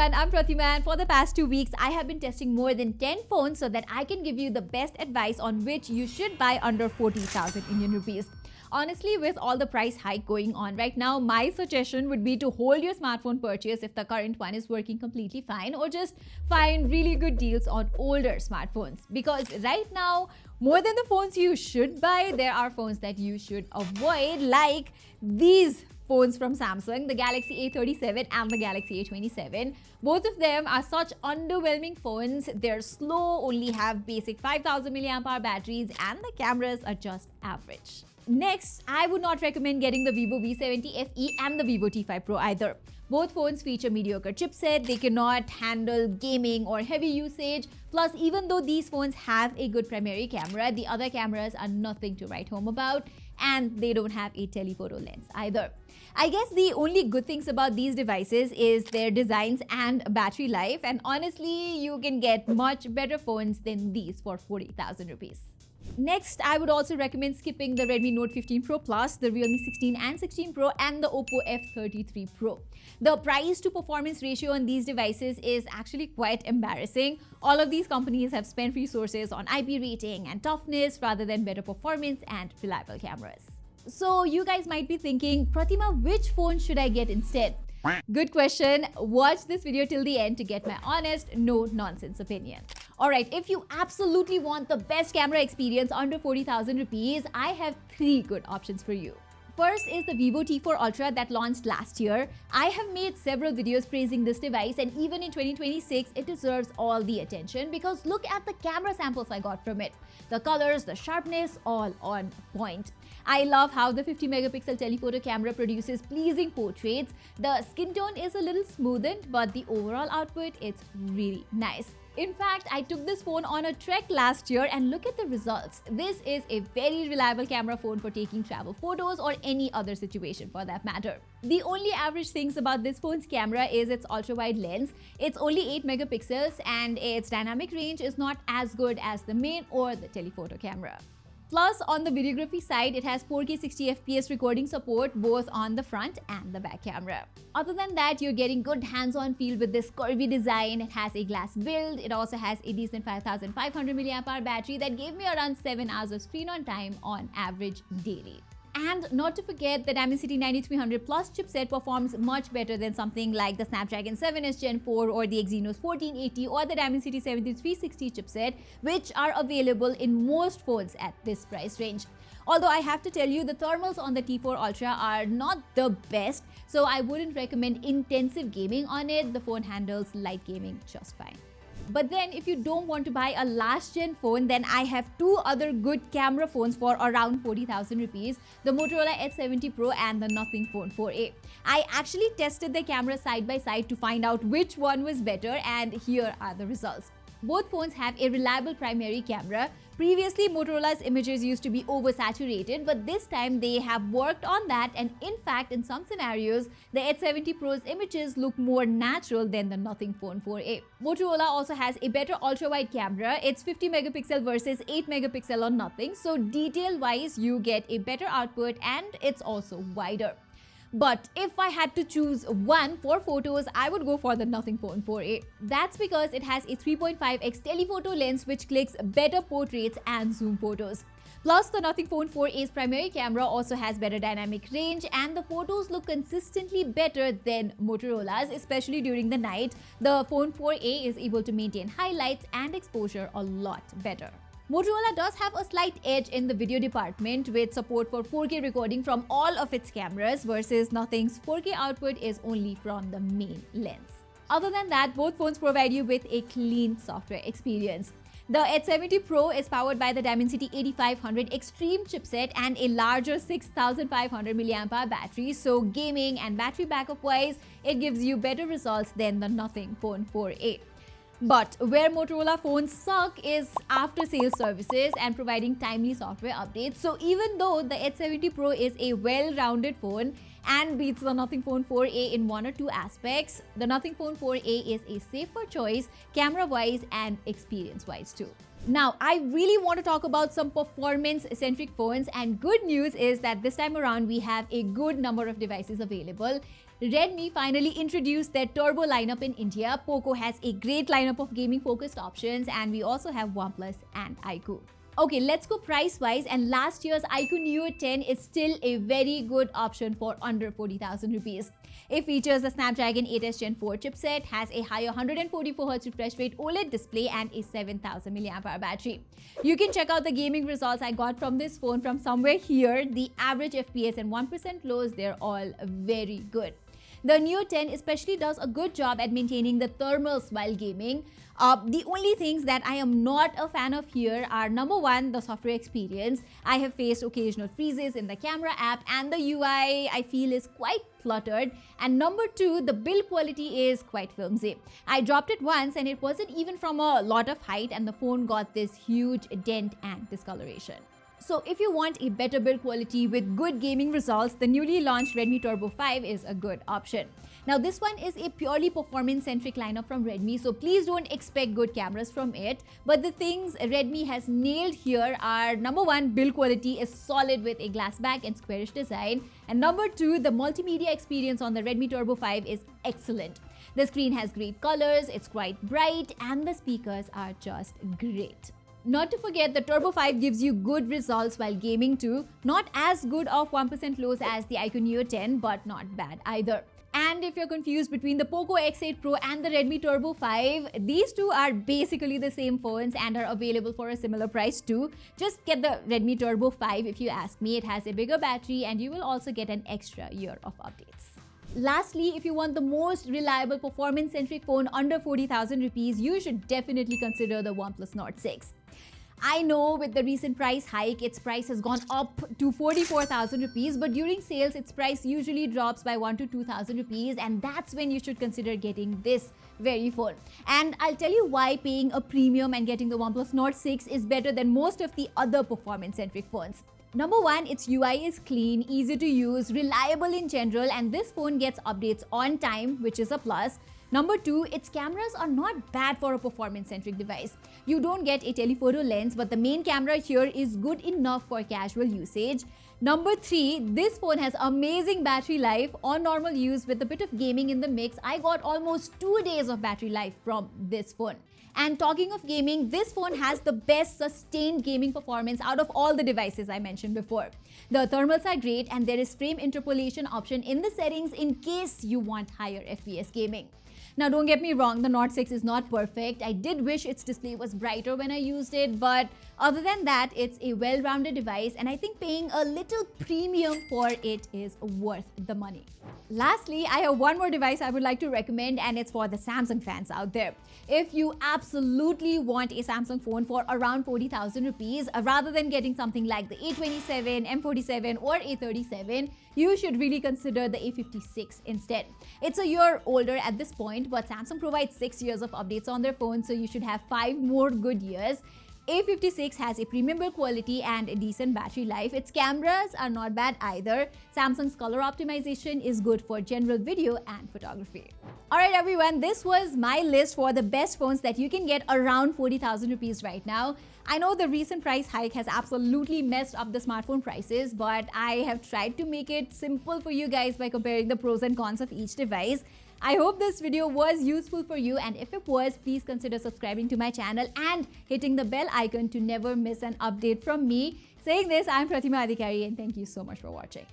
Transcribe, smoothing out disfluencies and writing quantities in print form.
everyone, I'm Pratima, and for the past 2 weeks, I have been testing more than 10 phones so that I can give you the best advice on which you should buy under 40,000 Indian rupees. Honestly, with all the price hike going on right now, my suggestion would be to hold your smartphone purchase if the current one is working completely fine, or just find really good deals on older smartphones. Because right now, more than the phones you should buy, there are phones that you should avoid, like these phones from Samsung, the Galaxy A37 and the Galaxy A27. Both of them are such underwhelming phones. They're slow, only have basic 5000 mAh batteries, and the cameras are just average. Next, I would not recommend getting the Vivo V70 FE and the Vivo T5 Pro either. Both phones feature mediocre chipset, they cannot handle gaming or heavy usage. Plus, even though these phones have a good primary camera, the other cameras are nothing to write home about, and they don't have a telephoto lens either. I guess the only good things about these devices is their designs and battery life, and honestly, you can get much better phones than these for 40,000 rupees. Next, I would also recommend skipping the Redmi Note 15 Pro Plus, the Realme 16 and 16 Pro, and the Oppo F33 Pro. The price to performance ratio on these devices is actually quite embarrassing. All of these companies have spent resources on IP rating and toughness rather than better performance and reliable cameras. So you guys might be thinking, Pratima, which phone should I get instead? Good question. Watch this video till the end to get my honest, no nonsense opinion. Alright, if you absolutely want the best camera experience under 40,000 rupees, I have 3 good options for you. First is the Vivo T4 Ultra that launched last year. I have made several videos praising this device, and even in 2026, it deserves all the attention because look at the camera samples I got from it. The colors, the sharpness, all on point. I love how the 50 megapixel telephoto camera produces pleasing portraits. The skin tone is a little smoothened, but the overall output is really nice. In fact, I took this phone on a trek last year and look at the results. This is a very reliable camera phone for taking travel photos or any other situation for that matter. The only average things about this phone's camera is its ultra-wide lens. It's only 8 megapixels and its dynamic range is not as good as the main or the telephoto camera. Plus, on the videography side, it has 4K 60 FPS recording support both on the front and the back camera. Other than that, you're getting good hands-on feel with this curvy design. It has a glass build. It also has a decent 5500 mAh battery that gave me around 7 hours of screen on time on average daily. And not to forget, the Dimensity 9300 Plus chipset performs much better than something like the Snapdragon 7S Gen 4 or the Exynos 1480 or the Dimensity 7360 chipset, which are available in most phones at this price range. Although I have to tell you, the thermals on the T4 Ultra are not the best, so I wouldn't recommend intensive gaming on it. The phone handles light gaming just fine. But then if you don't want to buy a last gen phone, then I have 2 other good camera phones for around 40,000 rupees, the Motorola Edge 70 Pro and the Nothing Phone 4a. I actually tested the camera side by side to find out which one was better, and here are the results. Both phones have a reliable primary camera. Previously, Motorola's images used to be oversaturated, but this time they have worked on that, and in fact, in some scenarios, the Edge 70 Pro's images look more natural than the Nothing Phone 4a. Motorola also has a better ultra-wide camera. It's 50 megapixel versus 8 megapixel on Nothing, so detail-wise, you get a better output and it's also wider. But if I had to choose one for photos, I would go for the Nothing Phone 4a. That's because it has a 3.5x telephoto lens which clicks better portraits and zoom photos. Plus, the Nothing Phone 4a's primary camera also has better dynamic range, and the photos look consistently better than Motorola's, especially during the night. The Phone 4a is able to maintain highlights and exposure a lot better. Motorola does have a slight edge in the video department with support for 4K recording from all of its cameras, versus Nothing's 4K output is only from the main lens. Other than that, both phones provide you with a clean software experience. The Edge 70 Pro is powered by the Dimensity 8500 Extreme chipset and a larger 6500 mAh battery, so gaming and battery backup wise, it gives you better results than the Nothing Phone 4a. But where Motorola phones suck is after sales services and providing timely software updates. So even though the Edge 70 Pro is a well-rounded phone and beats the Nothing Phone 4a in 1 or 2 aspects, the Nothing Phone 4a is a safer choice camera-wise and experience-wise too. Now, I really want to talk about some performance-centric phones, and good news is that this time around we have a good number of devices available. Redmi finally introduced their turbo lineup in India. Poco has a great lineup of gaming-focused options, and we also have OnePlus and iQOO. Okay, let's go price-wise, and last year's iQOO Neo 10 is still a very good option for under 40,000 rupees. It features the Snapdragon 8s Gen 4 chipset, has a higher 144Hz refresh rate OLED display, and a 7000 mAh battery. You can check out the gaming results I got from this phone from somewhere here. The average FPS and 1% lows, they're all very good. The Neo 10 especially does a good job at maintaining the thermals while gaming. The only things that I am not a fan of here are, number one, the software experience. I have faced occasional freezes in the camera app, and the UI I feel is quite cluttered. And number two, the build quality is quite flimsy. I dropped it once and it wasn't even from a lot of height, and the phone got this huge dent and discoloration. So if you want a better build quality with good gaming results, the newly launched Redmi Turbo 5 is a good option. Now this one is a purely performance-centric lineup from Redmi, so please don't expect good cameras from it. But the things Redmi has nailed here are, number one, build quality is solid with a glass back and squarish design. And number two, the multimedia experience on the Redmi Turbo 5 is excellent. The screen has great colors, it's quite bright, and the speakers are just great. Not to forget, the Turbo 5 gives you good results while gaming too. Not as good of 1% lows as the iQOO Neo 10, but not bad either. And if you're confused between the Poco X8 Pro and the Redmi Turbo 5, these two are basically the same phones and are available for a similar price too. Just get the Redmi Turbo 5 if you ask me. It has a bigger battery and you will also get an extra year of updates. Lastly, if you want the most reliable performance-centric phone under 40,000 rupees, you should definitely consider the OnePlus Nord 6. I know with the recent price hike, its price has gone up to 44,000 rupees, but during sales, its price usually drops by 1 to 2,000 rupees, and that's when you should consider getting this very phone. And I'll tell you why paying a premium and getting the OnePlus Nord 6 is better than most of the other performance-centric phones. Number one, its UI is clean, easy to use, reliable in general, and this phone gets updates on time, which is a plus. Number two, its cameras are not bad for a performance-centric device. You don't get a telephoto lens, but the main camera here is good enough for casual usage. Number three, this phone has amazing battery life. On normal use with a bit of gaming in the mix, I got almost 2 days of battery life from this phone. And talking of gaming, this phone has the best sustained gaming performance out of all the devices I mentioned before. The thermals are great, and there is frame interpolation option in the settings in case you want higher FPS gaming. Now don't get me wrong, the Nord 6 is not perfect. I did wish its display was brighter when I used it, but other than that, it's a well-rounded device, and I think paying a little premium for it is worth the money. Lastly, I have one more device I would like to recommend, and it's for the Samsung fans out there. If you absolutely want a Samsung phone for around 40,000 rupees, rather than getting something like the A27, M47 or A37, you should really consider the A56 instead. It's a year older at this point, but Samsung provides 6 years of updates on their phone, so you should have 5 more good years. A56 has a premium build quality and a decent battery life. Its cameras are not bad either. Samsung's color optimization is good for general video and photography. Alright everyone, this was my list for the best phones that you can get around 40,000 rupees right now. I know the recent price hike has absolutely messed up the smartphone prices, but I have tried to make it simple for you guys by comparing the pros and cons of each device. I hope this video was useful for you, and if it was, please consider subscribing to my channel and hitting the bell icon to never miss an update from me. Saying this, I'm Pratima, and thank you so much for watching.